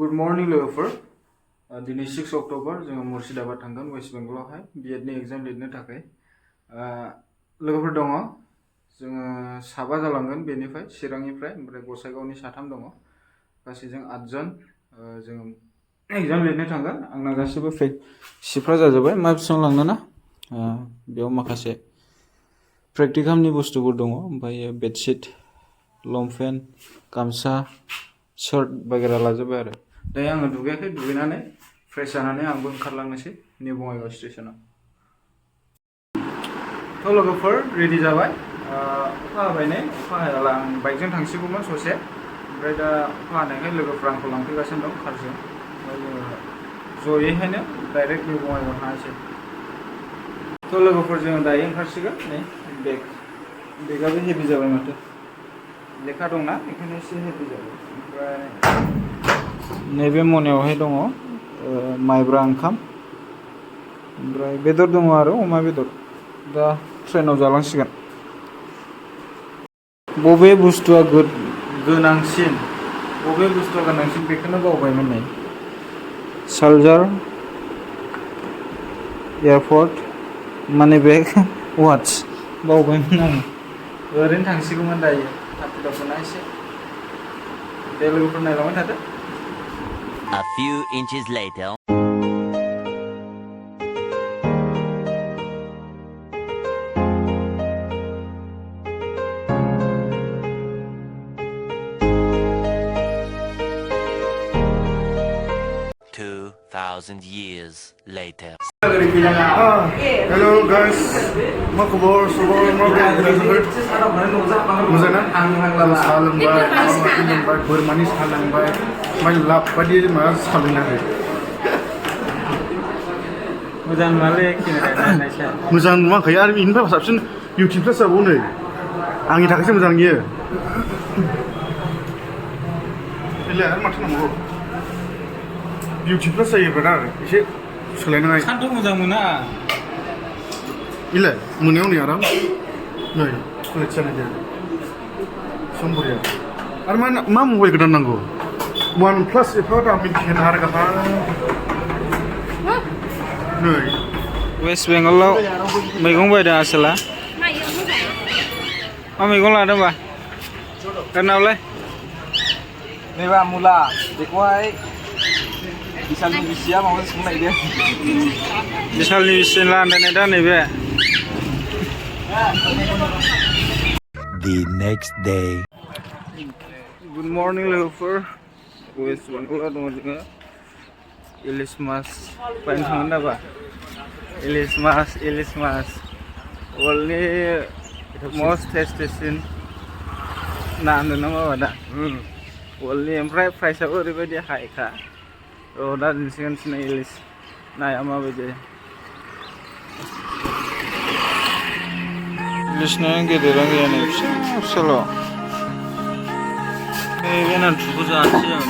Good morning लोगोफोर दिनै 6 October जोङो मुर्शिदाबाद थांगोन वेस्ट बेंगलावहाय बिएडनि एग्जाम लिरनो थाखाय लोगोफोर दङ जोङो साबा जालांगोन बेनिफ्राय चिरांनिफ्राय ओमफ्राय गसाइगावनि साथाम दङ गासैजों 8 जन जोङो एग्जाम लिरनो थांगोन आंना गासिबो सिफ्रा जाजोबबाय मा बेसेबां लांनो ना बेयाव माखासे प्रेक्टिकालनि बुस्थुफोर दङ ओमफ्राय बेडशीट लंपेन्ट गामसा शर्ट वगैरह लाजोबबाय आरो दायो आङो दुगैयाखै दुगैनानै फ्रेश जानानै आंबो ओंखारलांनोसै निउ बङाइगाव स्टेशनाव थ' लोगोफोर रेडि जाबाय अखा हाबाय नै अखा हायाला आं बाइकजों थांसिगौमोन ससे ओमफ्राय दा अखा हानायखाय लोगोफ्रा आंखौ लांफैगासिनो दं कारजों ओमफ्राय जोङो जयैहायनो डाइरेक्ट निउ बङाइगाव थांनोसै थ' लोगोफोर जोङो दायो ओंखारसिगोन नै बेगाबो हेभि जाबाय माथो लेखा दंना बेखायनो एसे हेभि जाबाय ओमफ्राय नैबे मनायावहाय दङ माइब्रा ओंखाम ओमफ्राय बेदर दङ आरो अमा बेदर दा ट्रेनाव जालांसिगोन बबे बुस्थुआ गोनांसिन बेखौनो बावबायमोन नै चार्जार एयारपर्ट मानि बेग वाट्स बावबायमोन आं ओरैनो थांसिगौमोन दायो थाब-थाबना एसे दे लोगोफोर नायलांबाय थादो A few inches later. Years later. Hello guys, मा खबर मोजां ना साहा लोंबाय बोरमानि साहा लोंबाय ओमफ्राय लाब बायदि माबा साहा लोंनांगौ मोजां नुवालै मोजां नुवाखै आरो बेनिफ्राय साबसिन इउटिउबफ्रा जाबाव नै आंनि थाखायसो मोजां इयो बेलाय आरो माथो नांगौ इउटिउबफ्रा जायोब्रा आरो एसे सोलायनाङा सानथ' मोजां मोना इलाय मोनायाव नै आराम नै क्वालिटि जानाय गैया सम बरिया आरो मा मबाइल गोदान नांगौ वान प्लास एफा दामि खेला आरो गाहा नै वेस्ट बेंगलाव मैगं बायदों आसोला मा मैगं लादोंबा गारनावलाय नैबा मुला बेखौहाय बिशालनि बिसिया माबा सोंनो नागिरदों बिशालनि बिसि लानदायनाय दा नैबे The next day. Good morning लोगोफोर वेस्ट बेंगलाव दङ जोङो इलिस मास बायनो थांगोन नाबा इलिस मास वर्ल्डनि मस्ट टेस्टिसिन ना होनदों ना माबा दा वर्ल्डनि ओमफ्राय प्राइसआबो ओरैबायदि हाइखा दा दिन्थिगासिनो इलिस नाया माबायदि इलिस नाया गेदेरानो गैया नै फिसाल' बे नाथुरखौ जानोसै आं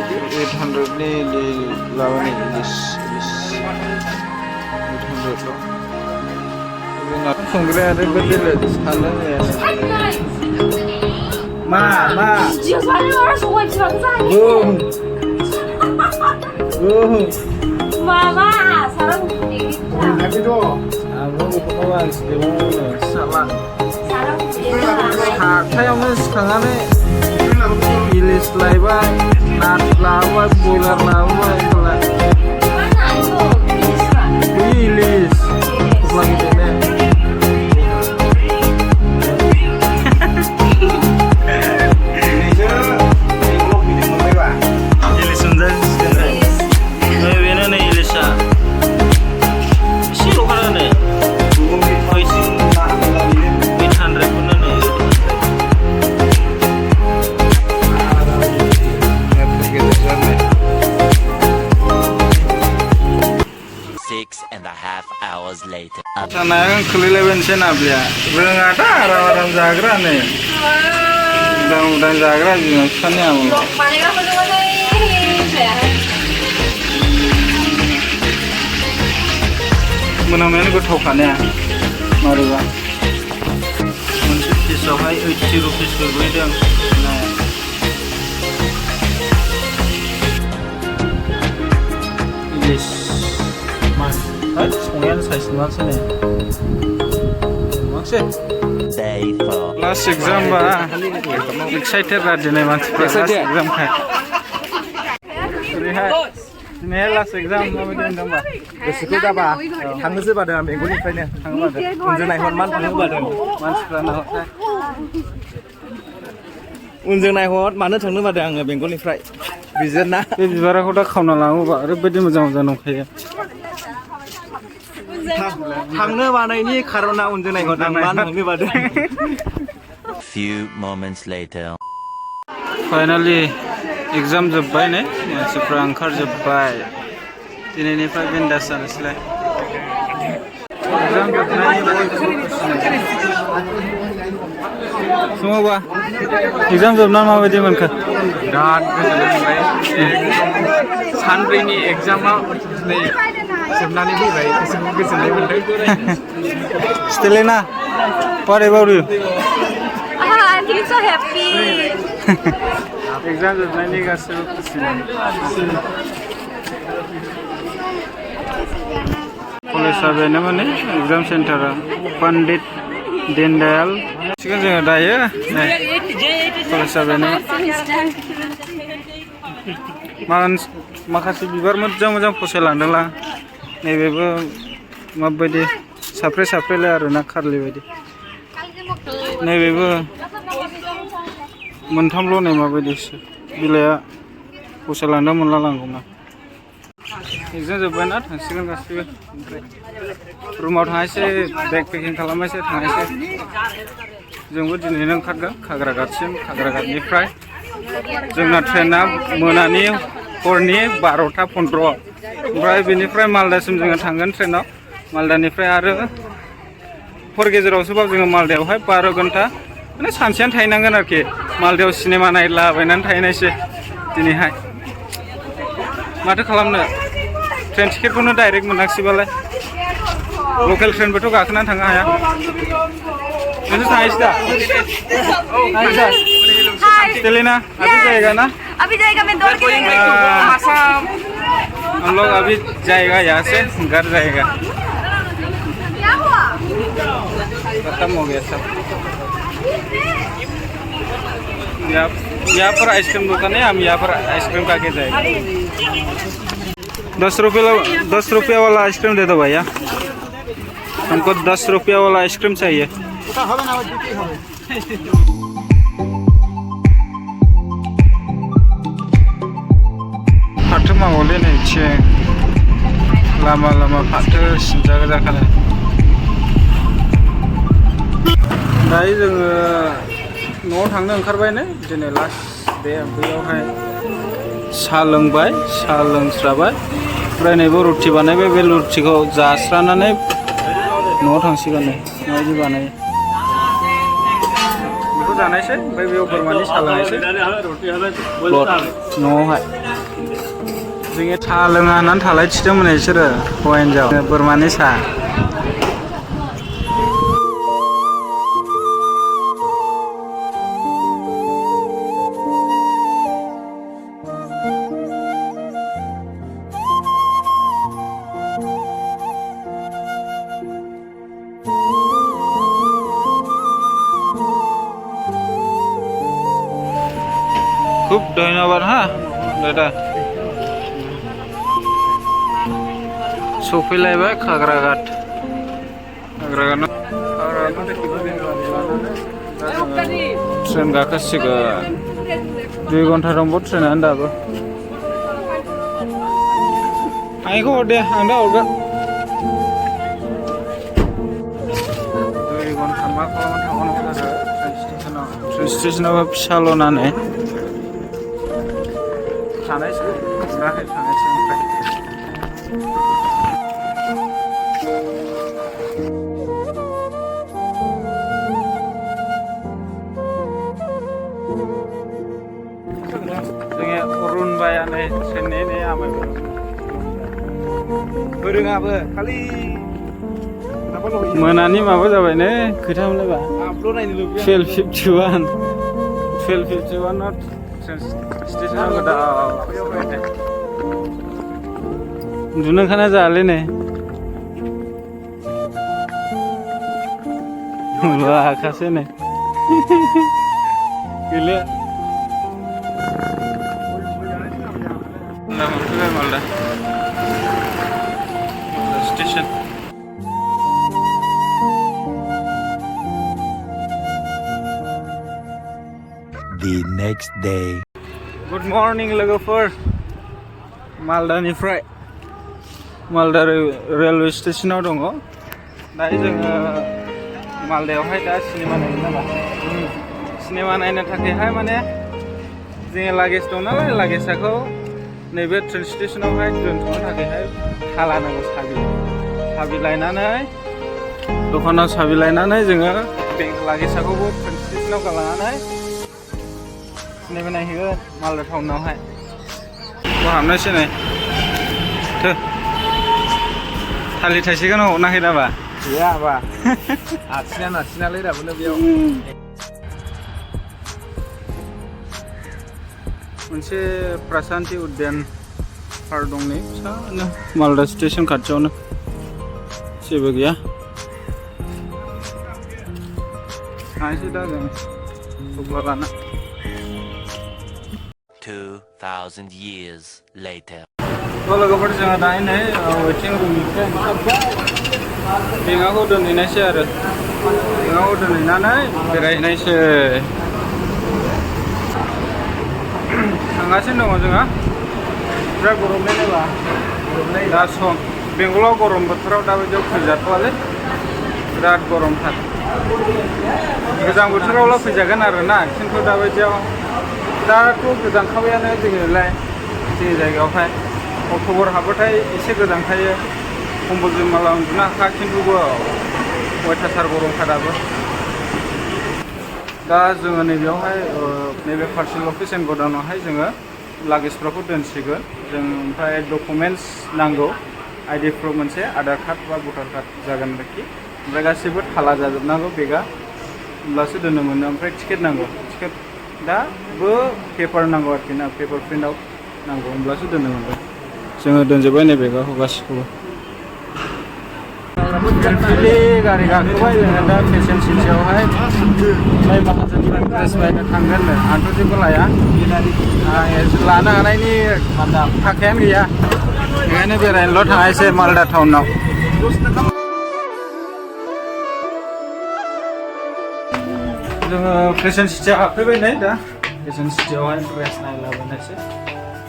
दिनै 800नि लाबाय इलिस 800ल' बे नाथुर संग्राया ओरैबायदि साननो 마. 지금 살려라 저거 장사해. 마마 사람 얘기다. 아무 거나 지금 살라. 사람 얘기다. 타야면 강하네. 일리스 라이바 나 라와 보일러 라와 이거라. mana itu 일리스. lagi dene. Sana kan kelilauan sana beliau, berengat orang jagra nih, udah jagra juga sana mau. Mana gue tahu kan ya, mari bang. Mesti मासावहाय 80 रुपिस गोग्लैदों इंलिश संनायानो साइज नङासै नै माखसे Day 4. लास्ट एग्जाम बा excited रा दिनै मानसिफ्रा लास्ट एग्जाम खाय ओरैहाय दिनै लास्ट एग्जाम माबायदि मोनदोंबा गोसोखौ जाबा थांनोसो बादों आं बेंगलनिफ्रायनो थांनो बादों उनजों नायहर मान थांनो बादों मानसिफ्रा नाहरथाय उनजों नायहर मानो थांनो बादों आङो बेंगलनिफ्राय बिजिरना बे बिबारखौ दा खावना लाङोबा ओरैबायदि मोजां मोजां दंखायो थांनो बानायनि खारना उनजों नायहर आं मानो थांनो बादों Few moments later. Finally exam जोब्बाय ने मानसिफ्रा ओंखारजोब्बाय दिनैनिफ्राय बिन्दास जानोसैलाय एग्जाम जोबनायनि सङोबा एग्जाम जोबना माबायदि मोनखो बिराद गोजोननाय मोनबाय सानब्रैनि एग्जामा दिनै जोबनानै फैबाय गोसोखौ गोजोननाय मोनदों Stelina, what about you? I'm feeling so happy. Exam जोबनायनि गासैबो खुसि कलेजआ बेनो माने एग्जाम सेन्टारा पन्डित दीनदयाल सिगां जोङो दायो कलेजआ बेनो माखासे बिबार मोजां मोजां फसायलांदोंला नैबेबो माबायदि साफ्रे साफ्रेलाय आरोना खारलि बायदि नैबेबो मोनथामल' नै माबायदिसो बिलाइआ फसायलांदों मोनला लांगौना एग्जाम जोब्बायना थांसिगोन गासैबो ओमफ्राय रुमाव थांनायसै बेग पेकिं खालामनायसै थांनायसै जोंबो दिनैनो ओंखारगोन खाग्राघाटसिम खाग्राघाटनिफ्राय जोंना ट्रेना मोनानि हरनि 12:15 ओमफ्राय बेनिफ्राय मालदासिम जोङो थांगोन ट्रेनाव मालदानिफ्राय आरो हर गेजेरावसोबा जोङो मालदायावहाय 12 घन्टा माने सानसेयानो थाहैनांगोन आरोखि मालदायाव सिनेमा नायलाबायनानै थाहैनायसै दिनैहाय माथो खालामनो ट्रेन टिकेटखौनो डाइरेक्ट मोनाखिसैबालाय लकेल ट्रेनबोथ' गाखोनानै थांनो हाया नोंसोर थाहैसै दा स्टेलिना अभी जाएगा ना अभी जाएगा मैं दौड़ के जाएगा हम लोग अभी जाएगा यहाँ से घर जाएगा क्या हुआ खत्म हो गया सब यहाँ पर आइसक्रीम दुकान है हम यहाँ पर आइसक्रीम खा के जाएंगे 10 रुपया वाला आइसक्रीम दे दो भैया हमको 10 रुपया वाला आइसक्रीम चाहिए फाथो मावले नै लामा लामा फाथो सिनजागा जाखानाय दायो जोङो न'आव थांनो ओंखारबाय ने दिनै लास्ट दे बैयावहाय साहा लोंबाय साहा लोंस्राबाय ओमफ्राय नैबो रुटि बानायबाय बे रुटिखौ जास्रानानै न'आव थांसिगोन नै माबायदि बानायो बेखौ जानायसै ओमफ्राय बेयाव बोरमानि साहा लोंनायसै न'आवहाय जोङो साहा लोङा होननानै थालायथिदोंमोन बिसोरो हौवा हिन्जाव बोरमानि साहा খুব ধন্যবাদ হ্যাঁ দাদা सफैलायबाय खाग्राघाट ट्रेन गाखोसिगोन 2 घन्टा दंबावो ट्रेनानो दाबो आंनिखौ हर दे आं दा हरगोन 2 घन्टा मा खालामनानै थांबावनांगौ आरो ट्रेन स्टेसनाव फिसाल' नानै थानायसै दाहाय थानायसै ओमफ्राय बायानै ट्रेननि आमाय फोरोङाबो खालि मोनानि माबा जाबाय ने खोथा मोनलायबा 12:51 12:51 not train station godaw uन्दुनो ओंखारना जायालै नै लाखासै नै गैला Malda station. The next day. Good morning लोगोफोर मालदानिफ्राय मालदा रेलवे स्टेशनाव दङ दायो जोङो मालदायावहाय दा सिनेमा नायनो नामा सिनेमा नायनो थाखायहाय माने जोङो लागेज दं नालाय लागेजखौ नैबे ट्रेन स्टेशनावहाय दोनथ'नो थाखायहाय थाला नांगौ साबि लायनानै दखानाव साबि लायनानै जोङो लागेजखौबो ट्रेन स्टेशनाव गालांनानै सिनेमा नायहैगोन मालदा टाउनावहाय हाबनोसै नै थालिर थाइसेखौनो हरनाखै दाबा गैया बा आथिनालै दाबोनो बेयाव मोनसे प्रसान्ति उद्यान पार्क दं नै फिसानो मालदा स्टेशन खाथियावनो जेबो गैया थांसै दा जों थफ्ला लाना 2000 years later. लोगोफोर जोङो दायो नै वेटिं रुमनिफ्राय ओंखारबाय बेंकआव दोनहैनायसै आरो बेंकआव दोनहैनानै बेरायहैनायसै थांगासिनो दङ जोङो बिराद गरमलै नायबा दा सम बेंगलाव गरम बोथोराव दाबायदियाव फैजाथ'वालै बिराद गरमथार गोजां बोथोरावल' फैजागोन आरोना खिन्थु दाबायदियाव दाथ' गोजांखाबायानो जोङोलाय जोंनि जायगायावहाय अक्ट'बर हाबबाथाय एसे गोजांखायो कम्बल जोममाला उन्दुनो हाखा खिन्थु अयथासार गरमखा दाबो दा जोङो नैबेयावहाय नैबे पार्सेल अफिस एन्ड गडाउनावहाय जोङो लागेजफोरखौ दोनसिगोन जों ओमफ्राय डकुमेन्टस नांगौ आइडि प्रुफ मोनसे आधार कार्ड बा भटार कार्ड जागोन आरोखि ओमफ्राय गासैबो थाला जाजोबनांगौ बेगा होमब्लासो दोननो मोनो ओमफ्राय टिकेट नांगौ टिकेट दाबो पेपार नांगौ आरोखि ना पेपार प्रिन्ट आउट नांगौ होमब्लासो दोननो मोनगोन जोङो दोनजोब्बाय नै बेगाखौ गासिखौबो गारि गाखोबाय जोङो दा फेशन सिटियावहाय ओमफ्राय माखासेनिफ्राय ड्रेस बायनो थांगोन आंथ' जेबो लाया लानो हानायनि थाखायानो गैया बेखायनो बेरायनोल' थांनायसै मालदा टाउनाव जोङो फेशन सिटियाव हाबफैबाय नै दा फेशन सिटियावहाय ड्रेस नायलाबायनायसै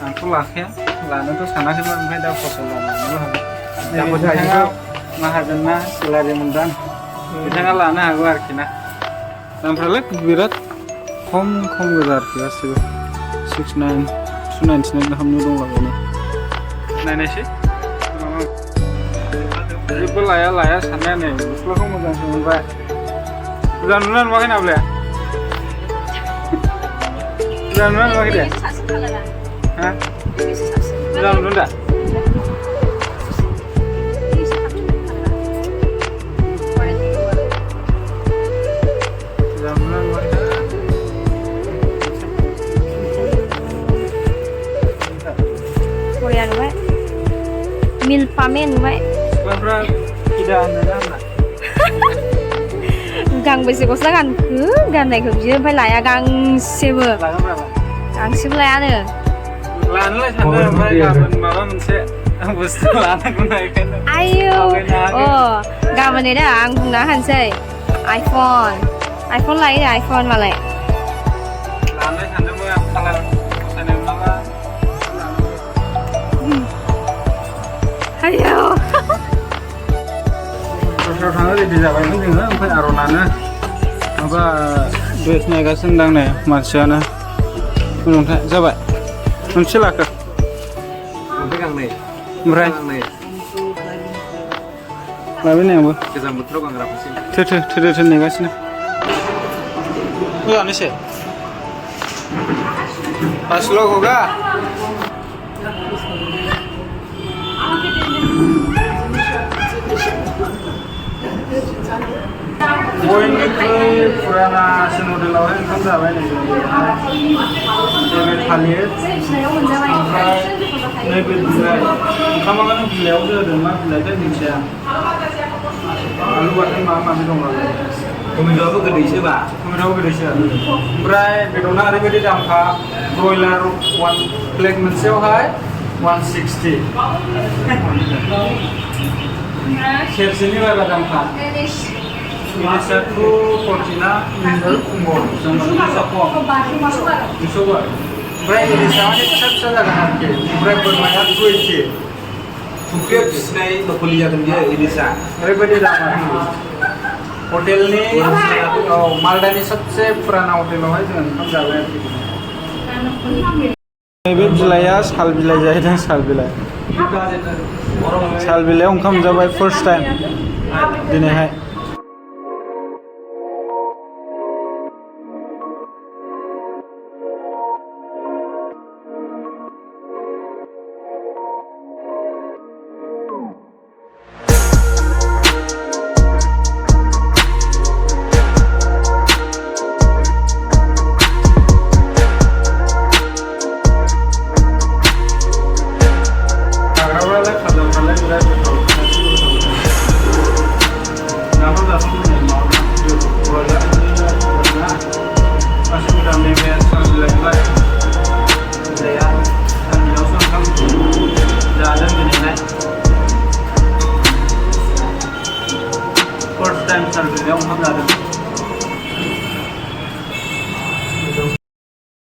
आंथ' लाखाया लानोथ' सानाखैमोन ओमफ्राय दा फसन लानोबो हागोन माहाजोनना सेलारि मोनदां बिथाङा लानो हागौ आरोखि ना दामफ्रालाय बिराद खम गोजा आरोखि गासिबो 299 गाहामनि दंलाबायनो नायनायसै जेबो लाया साननाया नै गस्लाखौ मोजांसो मोनबाय मोजां नुना नुवाखै नाब्लाया मोजां नुना नुवाखै दे हा मोजां नुदों दा Korea नुबाय मिल्पामेन नुबाय सिख्लाफ्रा गिदा होनोना होनना गांबेसे गस्ला गानखो गाननायखौ बियो ओमफ्राय लाया गांसेबो गांसेबो लायानो लानोलाय सानदों ओमफ्राय गाबोन माबा मोनसे बुस्थु लानांगौ नायखायनो आयौ गाबोन नै दा आं बुंना होनोसै आइफन लायो आइफन मालाय लानोलाय सानदोंमोन आं कालार फसायनाय नङाबा आयौ दस्रायाव थांनो रेडि जाबायमोन जोङो ओमफ्राय आर'नानो माबा ड्रेस नायगासिनो दां नै मानसियानो उनावथाय जाबाय मोनसे लाखो गांनै ओमफ्राय लाबाय नै आंबो गोजां बोथोराव गानग्राफोरसै थो नेगासिनो जानोसै पासल' होगा बयनिख्रुइ फुरानासिन हटेलावहाय ओंखाम जाबाय नै नैबे थालिर ओमफ्राय नैबे बिलाइ ओंखामानो बिलाइयाव जादों मा बिलाइथाय मिथिया आलु बाथोन माबा माबि दं नालाय टमेट'आबो गोदैसो बा टमेट'आबो गोदैसो ओमफ्राय बेदरना ओरैबायदि दामखा ब्रयलार वान प्लेट मोनसेयावहाय 160 सेरसेनि बारा दामखा इलिसा 240 ना फुङाव ओमफ्राय इलिसा माने फिसा फिसा जागोन आरोखि ओमफ्राय बोरमाया 280 फुख्रियाव फिसिनाय नखलि जागोन बियो इलिसा ओरैबायदि दाम आरोखि हटेलनि औ मालदानि सबसे पुराना हटेलावहाय जों ओंखाम जाबाय आरोखि नैबे बिलाइया साल बिलाइ जाहैदों साल बिलाइयाव ओंखाम जाबाय फार्स्ट टाइम दिनैहाय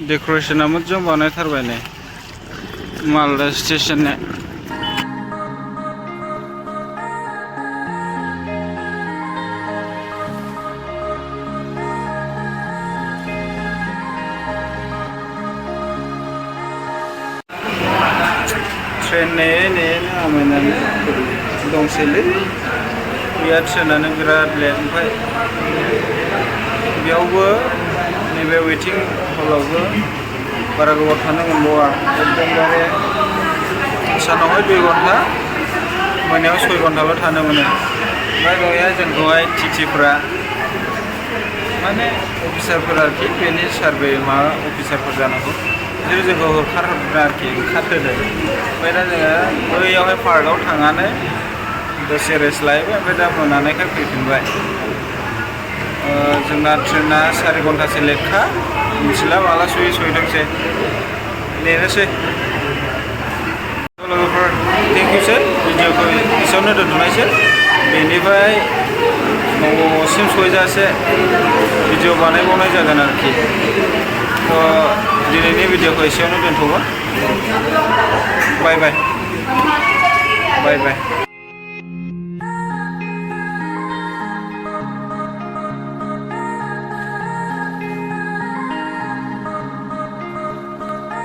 डेकोरेशना मोजां बानायथारबाय नै मालदा स्टेशननि ट्रेन नेयै आमायनानै दंसैलै गैया ट्रेनानो बिराद लेट ओमफ्राय बेयावबो नैबे वेटिं हलावबो बारा गोबाव थानो मोनबावा एकदमबारे सानावहाय 2 घन्टा मोनायाव 6 घन्टाल' थानो मोनो ओमफ्राय बेवहाय जोंखौहाय टिटिफ्रा माने अफिसारफोर आरोखि बेनि सार्भे माबा अफिसारफोर जानांगौ बिसोर जोंखौ होखारहरदों आरोखि ओंखारहोदों ओमफ्राय दा जोङो बैयावहाय पार्कआव थांनानै दसे रेस्ट लायबाय ओमफ्राय दा मोनानायखाय फैफिनबाय जोंना ट्रेना 4 घन्टासो लेटखा मिथिला माला सहैदोंसै नेनोसै लोगोफोर थेंकिउसै भिडिअखौ एसेयावनो दोनथ'नायसै बेनिफ्राय न'सिम सहैजासे भिडिअ बानायबावनाय जागोन आरोखि दिनैनि भिडिअखौ एसेयावनो दोनथ'बाय बाय बाय